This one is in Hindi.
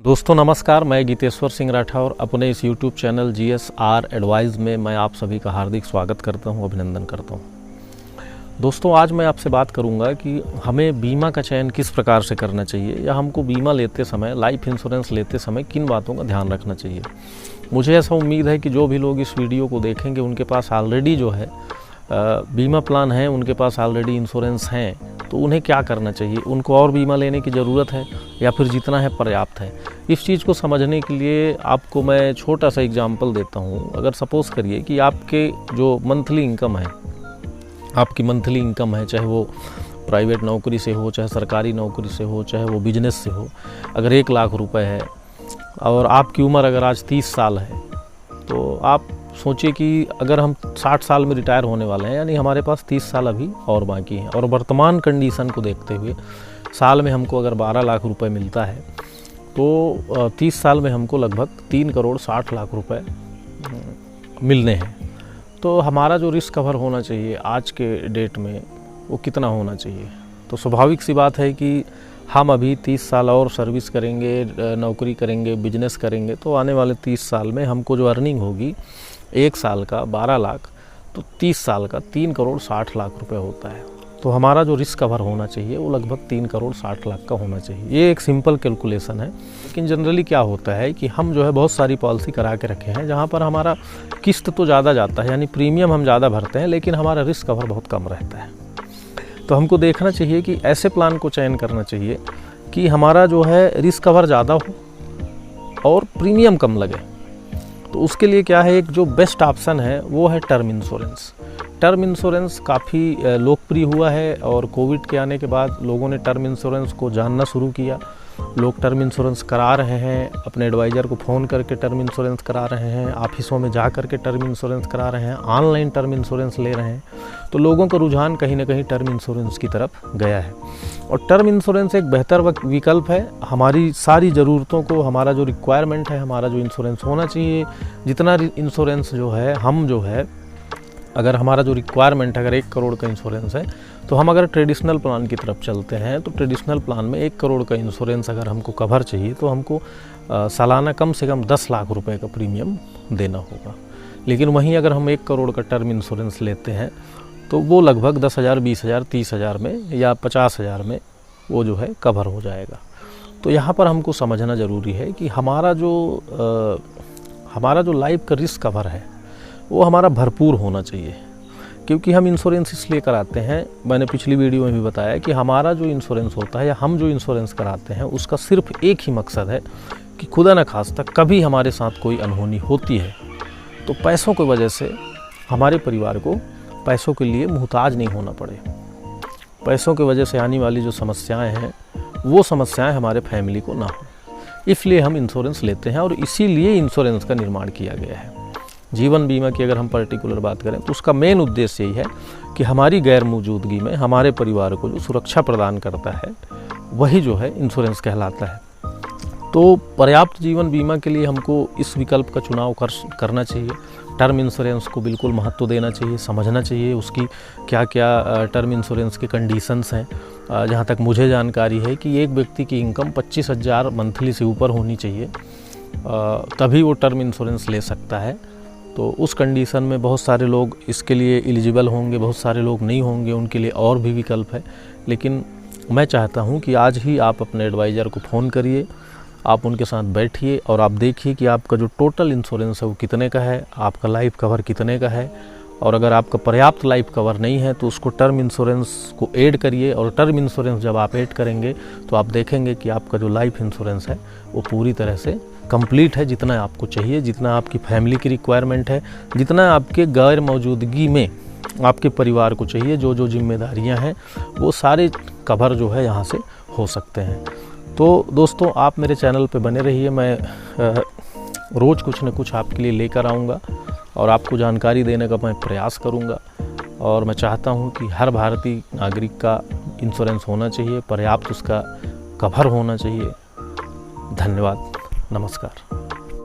दोस्तों नमस्कार, मैं गीतेश्वर सिंह राठौर अपने इस YouTube चैनल GSR एडवाइस में मैं आप सभी का हार्दिक स्वागत करता हूं, अभिनंदन करता हूं। दोस्तों आज मैं आपसे बात करूंगा कि हमें बीमा का चयन किस प्रकार से करना चाहिए या हमको बीमा लेते समय, लाइफ इंश्योरेंस लेते समय किन बातों का ध्यान रखना चाहिए। मुझे ऐसा उम्मीद है कि जो भी लोग इस वीडियो को देखेंगे उनके पास ऑलरेडी जो है बीमा प्लान है, उनके पास ऑलरेडी इंश्योरेंस हैं, तो उन्हें क्या करना चाहिए, उनको और बीमा लेने की ज़रूरत है या फिर जितना है पर्याप्त है। इस चीज़ को समझने के लिए आपको मैं छोटा सा एग्जांपल देता हूँ। अगर सपोज़ करिए कि आपके जो मंथली इनकम है, आपकी मंथली इनकम है, चाहे वो प्राइवेट नौकरी से हो, चाहे सरकारी नौकरी से हो, चाहे वो बिजनेस से हो, अगर 1 लाख रुपए है और आपकी उम्र अगर आज 30 साल है, तो आप सोचिए कि अगर हम 60 साल में रिटायर होने वाले हैं, यानी हमारे पास 30 साल अभी और बाकी हैं, और वर्तमान कंडीशन को देखते हुए साल में हमको अगर 12 लाख रुपए मिलता है तो 30 साल में हमको लगभग 3 करोड़ 60 लाख रुपए मिलने हैं। तो हमारा जो रिस्क कवर होना चाहिए आज के डेट में वो कितना होना चाहिए। तो स्वाभाविक सी बात है कि हम अभी 30 साल और सर्विस करेंगे, नौकरी करेंगे, बिजनेस करेंगे, तो आने वाले 30 साल में हमको जो अर्निंग होगी 1 साल का 12 लाख, तो 30 साल का 3 करोड़ 60 लाख रुपए होता है। तो हमारा जो रिस्क कवर होना चाहिए वो लगभग 3 करोड़ 60 लाख का होना चाहिए। ये एक सिंपल कैलकुलेशन है, लेकिन जनरली क्या होता है कि हम जो है बहुत सारी पॉलिसी करा के रखे हैं जहाँ पर हमारा किस्त तो ज़्यादा जाता है, यानी प्रीमियम हम ज़्यादा भरते हैं, लेकिन हमारा रिस्क कवर बहुत कम रहता है। तो हमको देखना चाहिए कि ऐसे प्लान को चयन करना चाहिए कि हमारा जो है रिस्क कवर ज़्यादा हो और प्रीमियम कम लगे। तो उसके लिए क्या है, एक जो बेस्ट ऑप्शन है वो है टर्म इंश्योरेंस। टर्म इंश्योरेंस काफ़ी लोकप्रिय हुआ है और कोविड के आने के बाद लोगों ने टर्म इंश्योरेंस को जानना शुरू किया। लोग टर्म इंश्योरेंस करा रहे हैं, अपने एडवाइज़र को फ़ोन करके टर्म इंश्योरेंस करा रहे हैं, ऑफिसों में जा कर के टर्म इंश्योरेंस करा रहे हैं, ऑनलाइन टर्म इंश्योरेंस ले रहे हैं। तो लोगों का रुझान कहीं ना कहीं टर्म इंश्योरेंस की तरफ गया है और टर्म इंश्योरेंस एक बेहतर विकल्प है। हमारी सारी ज़रूरतों को, हमारा जो रिक्वायरमेंट है, हमारा जो इंश्योरेंस होना चाहिए, जितना इंश्योरेंस जो है हम जो है, अगर हमारा जो रिक्वायरमेंट अगर 1 करोड़ का इंश्योरेंस है, तो हम अगर ट्रेडिशनल प्लान की तरफ चलते हैं तो ट्रेडिशनल प्लान में 1 करोड़ का इंश्योरेंस अगर हमको कवर चाहिए तो हमको सालाना कम से कम 10 लाख रुपए का प्रीमियम देना होगा। लेकिन वहीं अगर हम 1 करोड़ का टर्म इंश्योरेंस लेते हैं तो वो लगभग 10,000, 20,000, 30,000 में या 50,000 में वो जो है कवर हो जाएगा। तो यहाँ पर हमको समझना ज़रूरी है कि हमारा जो लाइफ का रिस्क कवर है वो हमारा भरपूर होना चाहिए, क्योंकि हम इंश्योरेंस इसलिए कराते हैं, मैंने पिछली वीडियो में भी बताया कि हमारा जो इंश्योरेंस होता है या हम जो इंश्योरेंस कराते हैं उसका सिर्फ एक ही मकसद है कि खुदा न खास्ता कभी हमारे साथ कोई अनहोनी होती है तो पैसों की वजह से हमारे परिवार को पैसों के लिए मुहताज नहीं होना पड़े। पैसों की वजह से आने वाली जो समस्याएं हैं वो समस्याएं हमारे फैमिली को ना हो, इसलिए हम इंश्योरेंस लेते हैं और इसीलिए इंश्योरेंस का निर्माण किया गया है। जीवन बीमा की अगर हम पर्टिकुलर बात करें तो उसका मेन उद्देश्य यही है कि हमारी गैर मौजूदगी में हमारे परिवार को जो सुरक्षा प्रदान करता है वही जो है इंश्योरेंस कहलाता है। तो पर्याप्त जीवन बीमा के लिए हमको इस विकल्प का चुनाव करना चाहिए। टर्म इंश्योरेंस को बिल्कुल महत्व देना चाहिए, समझना चाहिए उसकी क्या क्या टर्म इंश्योरेंस के कंडीशंस हैं। जहाँ तक मुझे जानकारी है कि एक व्यक्ति की इनकम 25,000 मंथली से ऊपर होनी चाहिए, तभी वो टर्म इंश्योरेंस ले सकता है। तो उस कंडीशन में बहुत सारे लोग इसके लिए एलिजिबल होंगे, बहुत सारे लोग नहीं होंगे, उनके लिए और भी विकल्प है। लेकिन मैं चाहता हूं कि आज ही आप अपने एडवाइज़र को फ़ोन करिए, आप उनके साथ बैठिए और आप देखिए कि आपका जो टोटल इंश्योरेंस है वो कितने का है, आपका लाइफ कवर कितने का है, और अगर आपका पर्याप्त लाइफ कवर नहीं है तो उसको टर्म इंश्योरेंस को ऐड करिए। और टर्म इंश्योरेंस जब आप ऐड करेंगे तो आप देखेंगे कि आपका जो लाइफ इंश्योरेंस है वो पूरी तरह से कंप्लीट है, जितना आपको चाहिए, जितना आपकी फैमिली की रिक्वायरमेंट है, जितना आपके गैर मौजूदगी में आपके परिवार को चाहिए, जो जो जिम्मेदारियां हैं वो सारे कवर जो है यहाँ से हो सकते हैं। तो दोस्तों आप मेरे चैनल पे बने रहिए, मैं रोज़ कुछ न कुछ आपके लिए लेकर आऊँगा और आपको जानकारी देने का मैं प्रयास करूँगा। और मैं चाहता हूँ कि हर भारतीय नागरिक का इंश्योरेंस होना चाहिए, पर्याप्त उसका कवर होना चाहिए। धन्यवाद, नमस्कार।